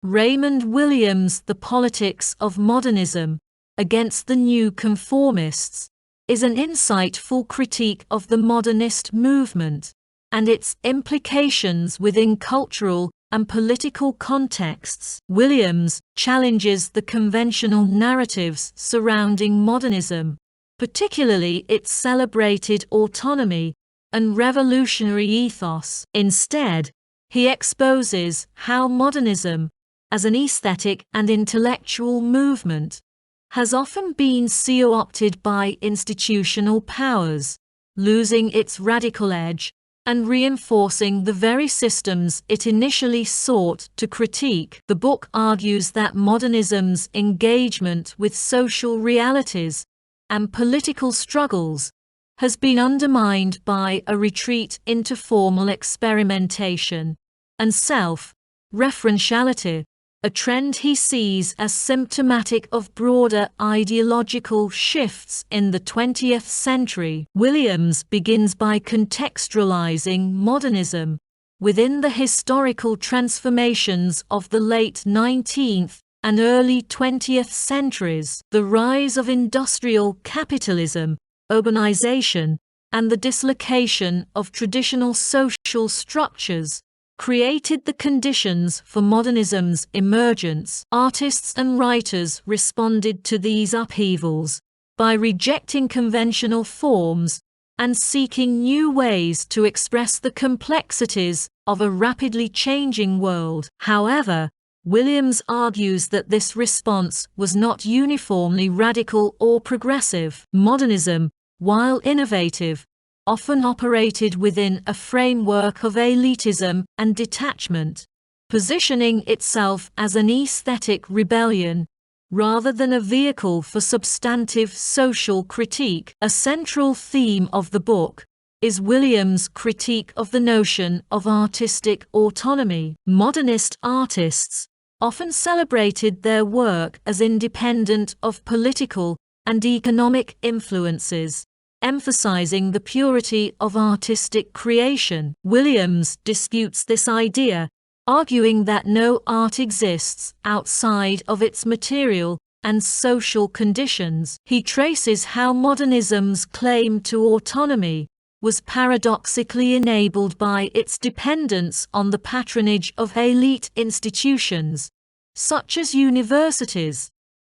Raymond Williams' The Politics of Modernism Against the New Conformists is an insightful critique of the modernist movement and its implications within cultural and political contexts. Williams challenges the conventional narratives surrounding modernism, particularly its celebrated autonomy and revolutionary ethos. Instead, he exposes how modernism, as an aesthetic and intellectual movement, has often been co-opted by institutional powers, losing its radical edge and reinforcing the very systems it initially sought to critique. The book argues that modernism's engagement with social realities and political struggles has been undermined by a retreat into formal experimentation and self-referentiality, a trend he sees as symptomatic of broader ideological shifts in the 20th century. Williams begins by contextualizing modernism within the historical transformations of the late 19th and early 20th centuries. The rise of industrial capitalism, urbanization, and the dislocation of traditional social structures created the conditions for modernism's emergence. Artists and writers responded to these upheavals by rejecting conventional forms and seeking new ways to express the complexities of a rapidly changing world. However, Williams argues that this response was not uniformly radical or progressive. Modernism, while innovative, often operated within a framework of elitism and detachment, positioning itself as an aesthetic rebellion rather than a vehicle for substantive social critique. A central theme of the book is Williams' critique of the notion of artistic autonomy. Modernist artists often celebrated their work as independent of political and economic influences, emphasizing the purity of artistic creation. Williams disputes this idea, arguing that no art exists outside of its material and social conditions. He traces how modernism's claim to autonomy was paradoxically enabled by its dependence on the patronage of elite institutions, such as universities,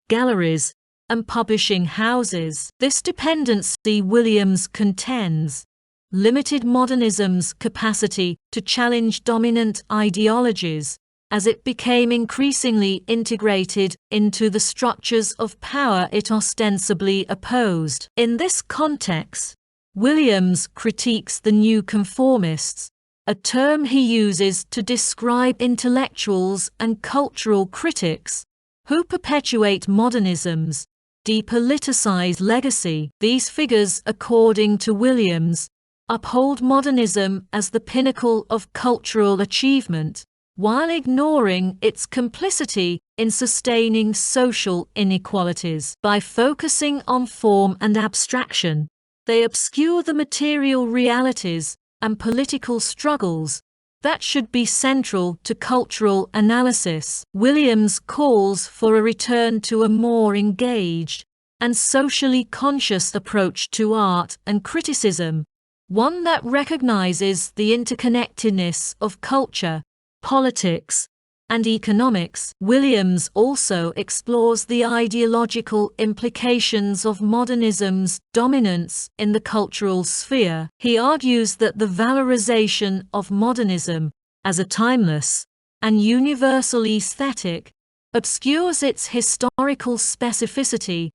galleries, and publishing houses. This dependency, Williams contends, limited modernism's capacity to challenge dominant ideologies as it became increasingly integrated into the structures of power it ostensibly opposed. In this context, Williams critiques the new conformists, a term he uses to describe intellectuals and cultural critics who perpetuate modernism's depoliticized legacy. These figures, according to Williams, uphold modernism as the pinnacle of cultural achievement, while ignoring its complicity in sustaining social inequalities. By focusing on form and abstraction, they obscure the material realities and political struggles that should be central to cultural analysis. Williams calls for a return to a more engaged and socially conscious approach to art and criticism, one that recognizes the interconnectedness of culture, politics, and economics. Williams also explores the ideological implications of modernism's dominance in the cultural sphere. He argues that the valorization of modernism as a timeless and universal aesthetic obscures its historical specificity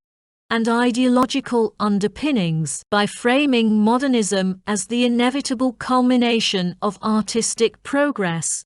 and ideological underpinnings. By framing modernism as the inevitable culmination of artistic progress,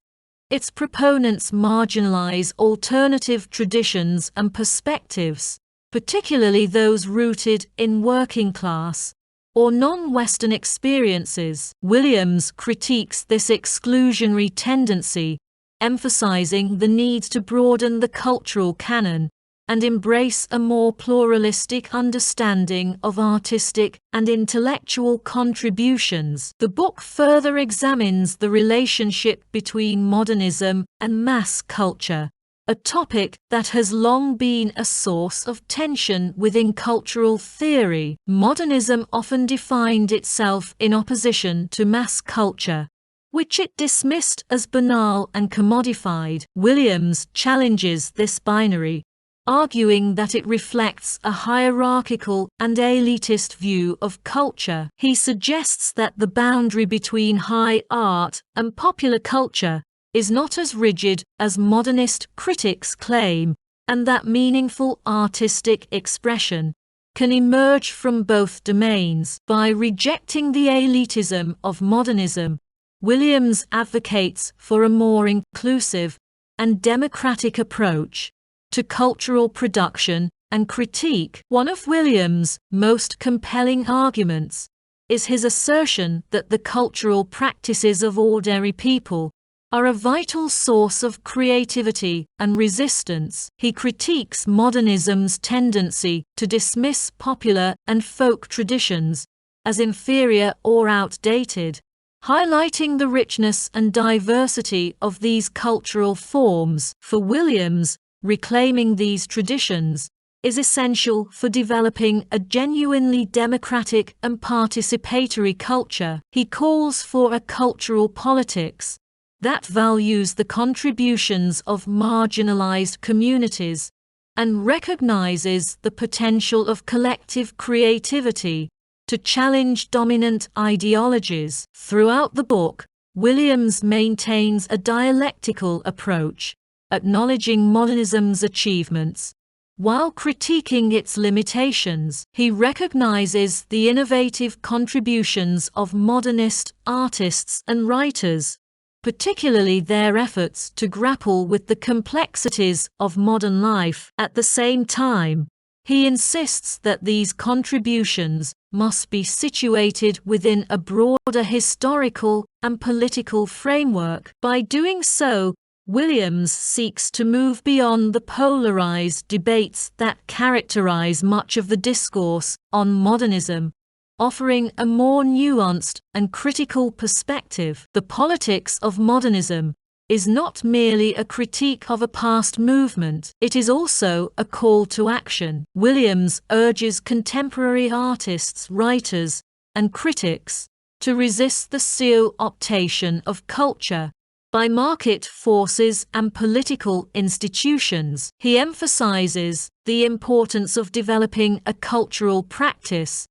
its proponents marginalize alternative traditions and perspectives, particularly those rooted in working-class or non-Western experiences. Williams critiques this exclusionary tendency, emphasizing the need to broaden the cultural canon and embrace a more pluralistic understanding of artistic and intellectual contributions. The book further examines the relationship between modernism and mass culture, a topic that has long been a source of tension within cultural theory. Modernism often defined itself in opposition to mass culture, which it dismissed as banal and commodified. Williams challenges this binary, arguing that it reflects a hierarchical and elitist view of culture. He suggests that the boundary between high art and popular culture is not as rigid as modernist critics claim, and that meaningful artistic expression can emerge from both domains. By rejecting the elitism of modernism, Williams advocates for a more inclusive and democratic approach to cultural production and critique. One of Williams' most compelling arguments is his assertion that the cultural practices of ordinary people are a vital source of creativity and resistance. He critiques modernism's tendency to dismiss popular and folk traditions as inferior or outdated, highlighting the richness and diversity of these cultural forms. For Williams, reclaiming these traditions is essential for developing a genuinely democratic and participatory culture. He calls for a cultural politics that values the contributions of marginalized communities and recognizes the potential of collective creativity to challenge dominant ideologies. Throughout the book, Williams maintains a dialectical approach, acknowledging modernism's achievements while critiquing its limitations. He recognizes the innovative contributions of modernist artists and writers, particularly their efforts to grapple with the complexities of modern life. At the same time, he insists that these contributions must be situated within a broader historical and political framework. By doing so, Williams seeks to move beyond the polarized debates that characterize much of the discourse on modernism, offering a more nuanced and critical perspective. The politics of modernism is not merely a critique of a past movement, it is also a call to action. Williams urges contemporary artists, writers, and critics to resist the co-optation of culture by market forces and political institutions. He emphasizes the importance of developing a cultural practice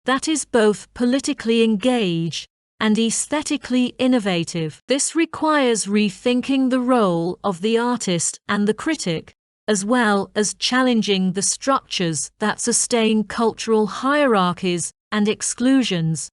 that is both politically engaged and aesthetically innovative. This requires rethinking the role of the artist and the critic, as well as challenging the structures that sustain cultural hierarchies and exclusions.